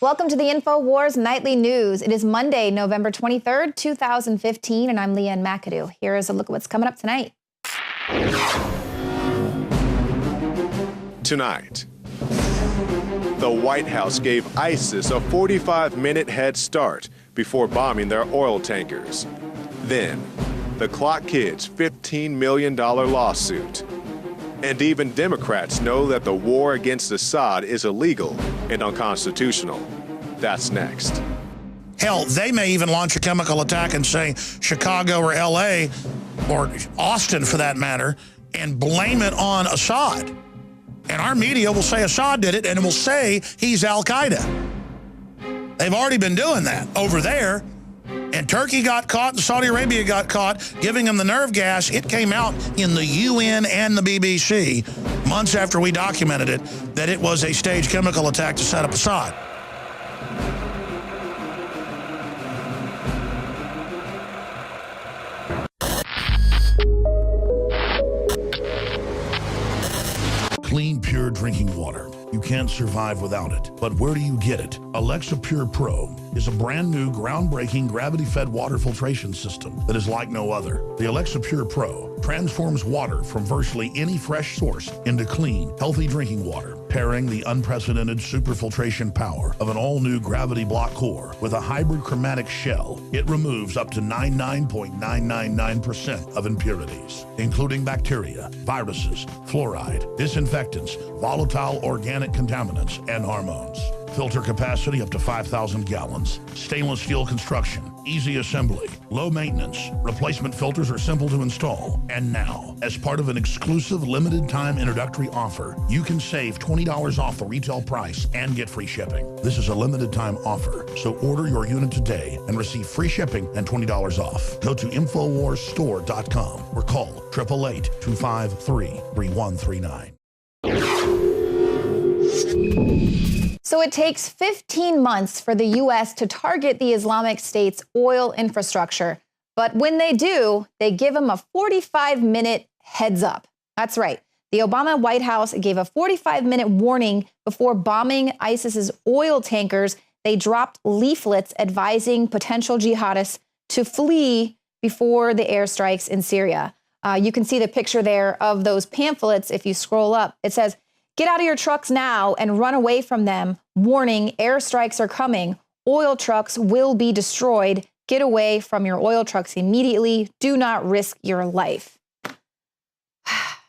Welcome to the INFOWARS Nightly News. It is Monday, November 23rd, 2015, and I'm Leanne McAdoo. Here is a look at what's coming up tonight. Tonight, the White House gave ISIS a 45-minute head start before bombing their oil tankers. Then, the Clock Kids' $15 million lawsuit. And even Democrats know that the war against Assad is illegal and unconstitutional. That's next. Hell, they may even launch a chemical attack and say Chicago or LA, or Austin for that matter, and blame it on Assad. And our media will say Assad did it, and it will say he's Al-Qaeda. They've already been doing that over there. And Turkey got caught, and Saudi Arabia got caught, giving them the nerve gas. It came out in the UN and the BBC months after we documented it that it was a staged chemical attack to set up Assad. Clean, pure drinking water. You can't survive without it. But where do you get it? Alexa Pure Pro is a brand new, groundbreaking, gravity-fed water filtration system that is like no other. The Alexa Pure Pro transforms water from virtually any fresh source into clean, healthy drinking water, pairing the unprecedented superfiltration power of an all-new gravity block core with a hybrid chromatic shell. It removes up to 99.999% of impurities, including bacteria, viruses, fluoride, disinfectants, volatile organic contaminants, and hormones. Filter capacity up to 5,000 gallons. Stainless steel construction. Easy assembly. Low maintenance. Replacement filters are simple to install. And now, as part of an exclusive limited time introductory offer, you can save $20 off the retail price and get free shipping. This is a limited time offer, so order your unit today and receive free shipping and $20 off. Go to InfoWarsStore.com or call 888-253-3139. So it takes 15 months for the U.S. to target the Islamic State's oil infrastructure. But when they do, they give them a 45-minute heads up. That's right. The Obama White House gave a 45-minute warning before bombing ISIS's oil tankers. They dropped leaflets advising potential jihadists to flee before the airstrikes in Syria. You can see the picture there of those pamphlets if you scroll up. It says, "Get out of your trucks now and run away from them. Warning, airstrikes are coming. Oil trucks will be destroyed. Get away from your oil trucks immediately. Do not risk your life."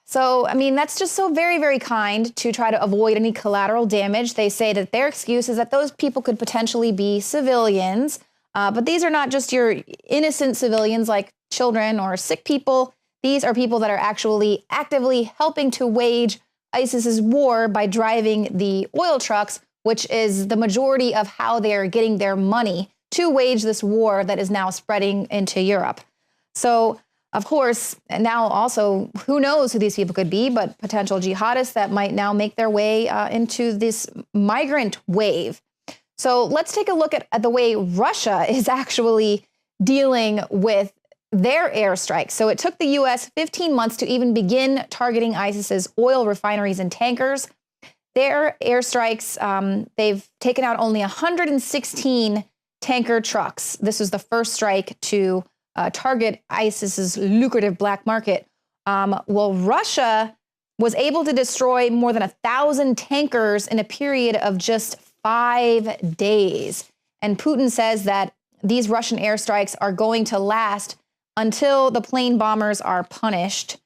So, I mean, that's just so very, very kind to try to avoid any collateral damage. They say that their excuse is that those people could potentially be civilians. But these are not just your innocent civilians like children or sick people. These are people that are actually actively helping to wage ISIS's war by driving the oil trucks, which is the majority of how they're getting their money to wage this war that is now spreading into Europe. So, of course, now also, who knows who these people could be, but potential jihadists that might now make their way into this migrant wave. So let's take a look at the way Russia is actually dealing with their airstrikes. So it took the U.S. 15 months to even begin targeting ISIS's oil refineries and tankers. Their airstrikes, they've taken out only 116 tanker trucks. This was the first strike to target ISIS's lucrative black market. Well, Russia was able to destroy more than 1,000 tankers in a period of just 5 days. And Putin says that these Russian airstrikes are going to last until the plane bombers are punished.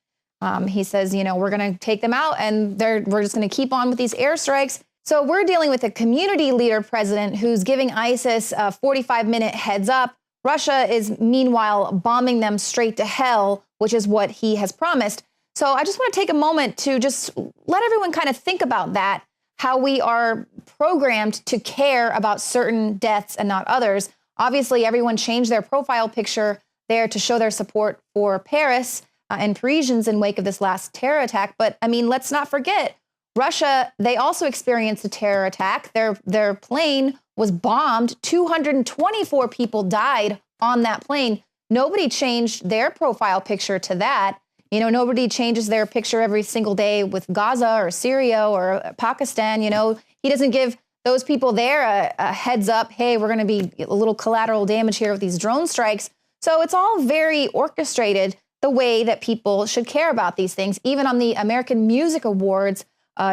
He says, you know, we're going to take them out and we're just going to keep on with these airstrikes. So we're dealing with a community leader president who's giving ISIS a 45-minute heads up. Russia is meanwhile bombing them straight to hell, which is what he has promised. So I just want to take a moment to just let everyone kind of think about that, how we are programmed to care about certain deaths and not others. Obviously, everyone changed their profile picture there to show their support for Paris and Parisians in wake of this last terror attack. But I mean, let's not forget, Russia, they also experienced a terror attack. Their plane was bombed. 224 people died on that plane. Nobody changed their profile picture to that. You know, nobody changes their picture every single day with Gaza or Syria or Pakistan. You know, he doesn't give those people there a heads up, hey, we're going to be a little collateral damage here with these drone strikes. So it's all very orchestrated the way that people should care about these things. Even on the American Music Awards,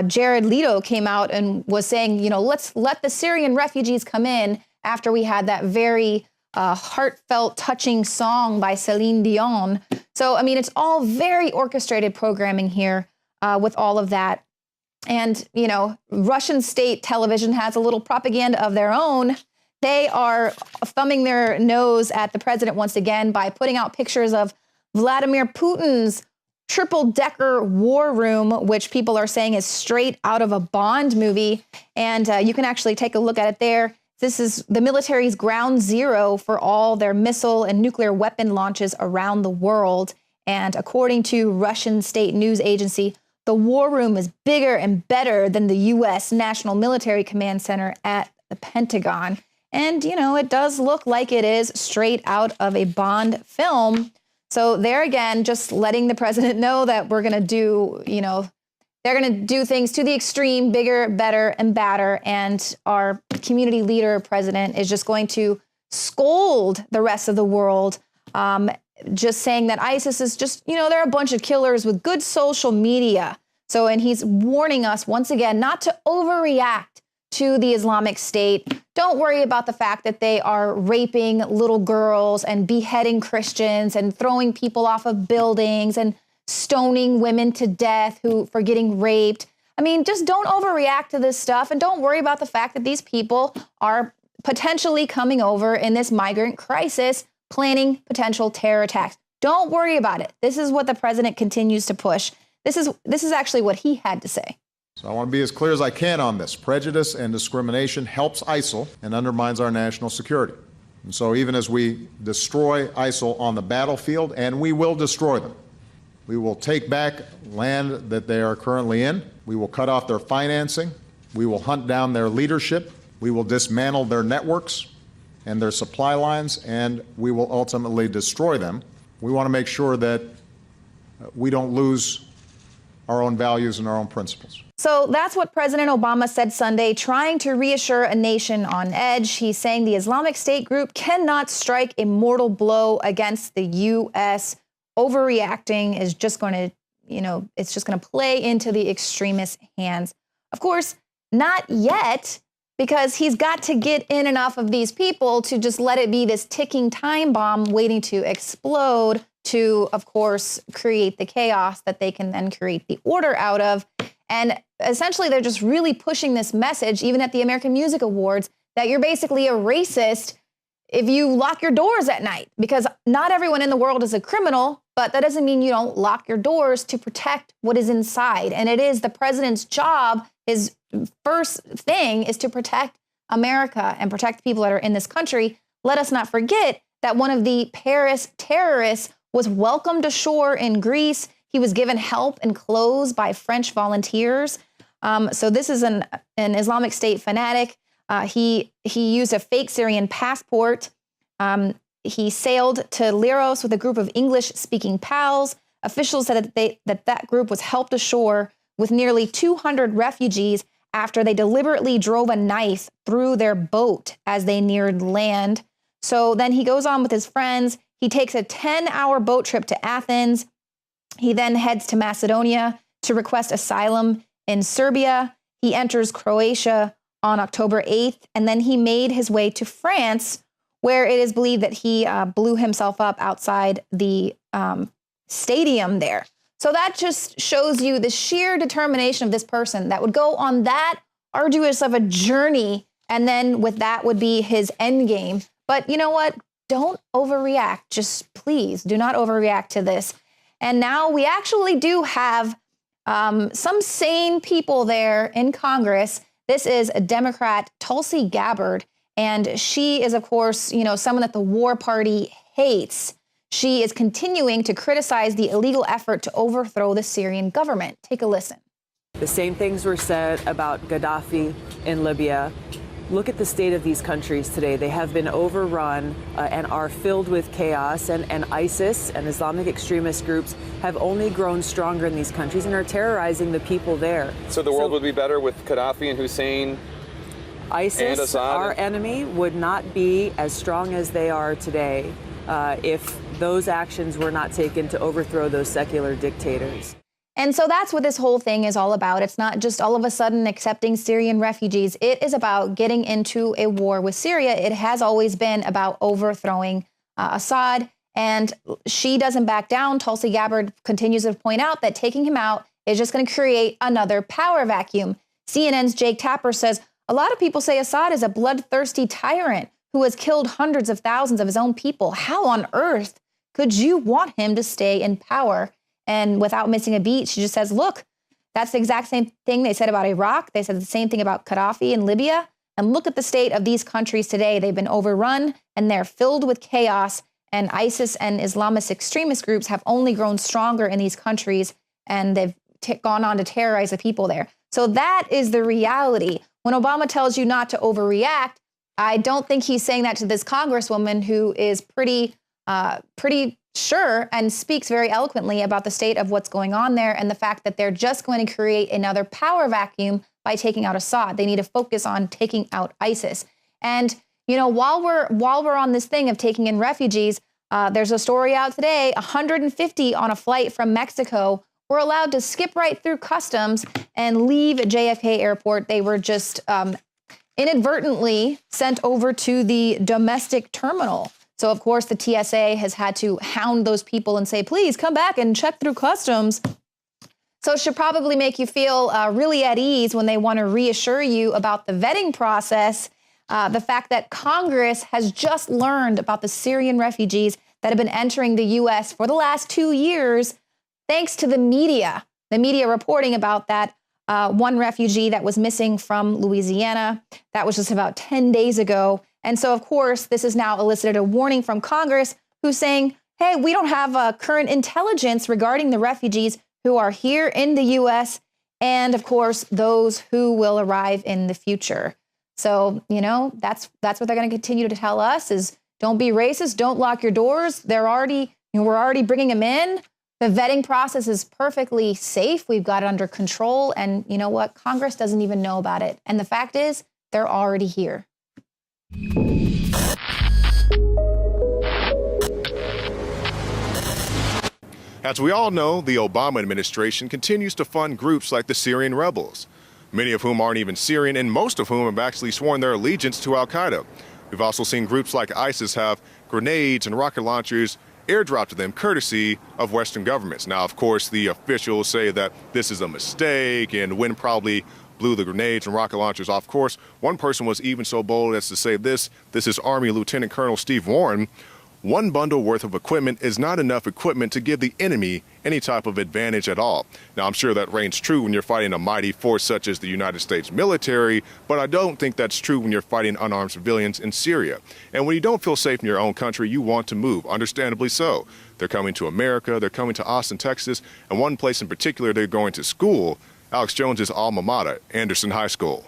Jared Leto came out and was saying, let's let the Syrian refugees come in after we had that very heartfelt, touching song by Celine Dion. So, I mean, it's all very orchestrated programming here with all of that. And, Russian state television has a little propaganda of their own. They are thumbing their nose at the president once again by putting out pictures of Vladimir Putin's triple-decker war room, which people are saying is straight out of a Bond movie. And you can actually take a look at it there. This is the military's ground zero for all their missile and nuclear weapon launches around the world. And according to Russian state news agency, the war room is bigger and better than the U.S. National Military Command Center at the Pentagon. And, it does look like it is straight out of a Bond film. So there again, just letting the president know that we're going to do, they're going to do things to the extreme, bigger, better, and badder. And our community leader, president, is just going to scold the rest of the world, just saying that ISIS is just, they're a bunch of killers with good social media. So, and he's warning us once again not to overreact to the Islamic State. Don't worry about the fact that they are raping little girls and beheading Christians and throwing people off of buildings and stoning women to death for getting raped. I mean, just don't overreact to this stuff, and don't worry about the fact that these people are potentially coming over in this migrant crisis, planning potential terror attacks. Don't worry about it. This is what the president continues to push. This is actually what he had to say. So I want to be as clear as I can on this. Prejudice and discrimination helps ISIL and undermines our national security. And so even as we destroy ISIL on the battlefield, and we will destroy them, we will take back land that they are currently in. We will cut off their financing. We will hunt down their leadership. We will dismantle their networks and their supply lines, and we will ultimately destroy them. We want to make sure that we don't lose our own values and our own principles. So that's what President Obama said Sunday, trying to reassure a nation on edge. He's saying the Islamic State group cannot strike a mortal blow against the U.S. Overreacting is just going to, it's just going to play into the extremist hands. Of course, not yet, because he's got to get in enough of these people to just let it be this ticking time bomb waiting to explode to, of course, create the chaos that they can then create the order out of. And essentially, they're just really pushing this message, even at the American Music Awards, that you're basically a racist if you lock your doors at night, because not everyone in the world is a criminal, but that doesn't mean you don't lock your doors to protect what is inside. And it is the president's job. His first thing is to protect America and protect people that are in this country. Let us not forget that one of the Paris terrorists was welcomed ashore in Greece. He was given help and clothes by French volunteers. So this is an Islamic State fanatic. He used a fake Syrian passport. He sailed to Leros with a group of English-speaking pals. Officials said that group was helped ashore with nearly 200 refugees after they deliberately drove a knife through their boat as they neared land. So then he goes on with his friends. He takes a 10-hour boat trip to Athens. He then heads to Macedonia to request asylum in Serbia. He enters Croatia on October 8th, and then he made his way to France, where it is believed that he blew himself up outside the stadium there. So that just shows you the sheer determination of this person that would go on that arduous of a journey, and then with that would be his end game. But you know what? Don't overreact. Just please do not overreact to this. And now we actually do have some sane people there in Congress. This is a Democrat, Tulsi Gabbard, and she is, of course, someone that the war party hates. She is continuing to criticize the illegal effort to overthrow the Syrian government. Take a listen. The same things were said about Gaddafi in Libya. Look at the state of these countries today. They have been overrun and are filled with chaos, and ISIS and Islamic extremist groups have only grown stronger in these countries and are terrorizing the people there. So the world would be better with Gaddafi and Hussein ISIS, our enemy, would not be as strong as they are today if those actions were not taken to overthrow those secular dictators. And so that's what this whole thing is all about. It's not just all of a sudden accepting Syrian refugees. It is about getting into a war with Syria. It has always been about overthrowing Assad. And she doesn't back down. Tulsi Gabbard continues to point out that taking him out is just going to create another power vacuum. CNN's Jake Tapper says, a lot of people say Assad is a bloodthirsty tyrant who has killed hundreds of thousands of his own people. How on earth could you want him to stay in power? And without missing a beat, she just says, look, that's the exact same thing they said about Iraq. They said the same thing about Gaddafi in Libya. And look at the state of these countries today. They've been overrun and they're filled with chaos. And ISIS and Islamist extremist groups have only grown stronger in these countries. And they've gone on to terrorize the people there. So that is the reality. When Obama tells you not to overreact, I don't think he's saying that to this congresswoman who is pretty sure and speaks very eloquently about the state of what's going on there and the fact that they're just going to create another power vacuum by taking out Assad. They need to focus on taking out ISIS. And, you know, while we're on this thing of taking in refugees, there's a story out today, 150 on a flight from Mexico were allowed to skip right through customs and leave JFK Airport. They were just inadvertently sent over to the domestic terminal. So, of course, the TSA has had to hound those people and say, please come back and check through customs. So it should probably make you feel really at ease when they want to reassure you about the vetting process. The fact that Congress has just learned about the Syrian refugees that have been entering the U.S. for the last 2 years, thanks to the media reporting about that one refugee that was missing from Louisiana. That was just about 10 days ago. And so, of course, this has now elicited a warning from Congress who's saying, hey, we don't have current intelligence regarding the refugees who are here in the U.S. and, of course, those who will arrive in the future. So, you know, that's what they're going to continue to tell us is don't be racist. Don't lock your doors. We're already bringing them in. The vetting process is perfectly safe. We've got it under control. And you know what? Congress doesn't even know about it. And the fact is, they're already here. As we all know, the Obama administration continues to fund groups like the Syrian rebels, many of whom aren't even Syrian, and most of whom have actually sworn their allegiance to al-Qaeda. We've also seen groups like ISIS have grenades and rocket launchers airdropped to them courtesy of Western governments. Now, of course, the officials say that this is a mistake and Wynn probably blew the grenades and rocket launchers off course. One person was even so bold as to say this is Army Lieutenant Colonel Steve Warren. One bundle worth of equipment is not enough equipment to give the enemy any type of advantage at all. Now, I'm sure that reigns true when you're fighting a mighty force such as the United States military, but I don't think that's true when you're fighting unarmed civilians in Syria. And when you don't feel safe in your own country, you want to move, understandably so. They're coming to America, they're coming to Austin, Texas, and one place in particular they're going to school, Alex Jones's alma mater, Anderson High School.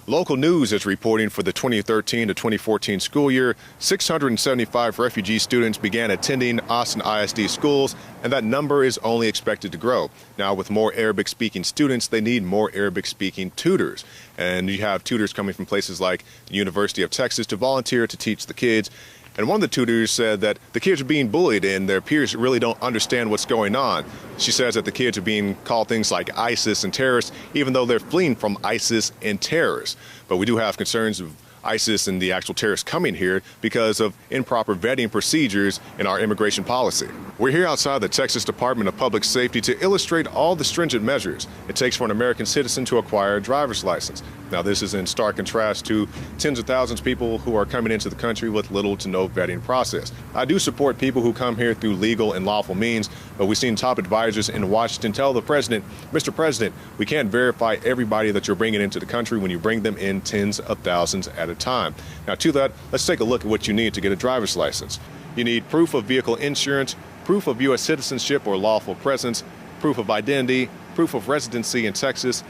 Local news is reporting for the 2013 to 2014 school year, 675 refugee students began attending Austin ISD schools, and that number is only expected to grow. Now, with more Arabic-speaking students, they need more Arabic-speaking tutors. And you have tutors coming from places like the University of Texas to volunteer to teach the kids. And one of the tutors said that the kids are being bullied and their peers really don't understand what's going on. She says that the kids are being called things like ISIS and terrorists, even though they're fleeing from ISIS and terrorists. But we do have concerns of ISIS and the actual terrorists coming here because of improper vetting procedures in our immigration policy. We're here outside the Texas Department of Public Safety to illustrate all the stringent measures it takes for an American citizen to acquire a driver's license. Now, this is in stark contrast to tens of thousands of people who are coming into the country with little to no vetting process. I do support people who come here through legal and lawful means, but we've seen top advisors in Washington tell the president, Mr. President, we can't verify everybody that you're bringing into the country when you bring them in tens of thousands at a time. Now, to that, let's take a look at what you need to get a driver's license. You need proof of vehicle insurance, proof of U.S. citizenship or lawful presence, proof of identity, proof of residency in Texas,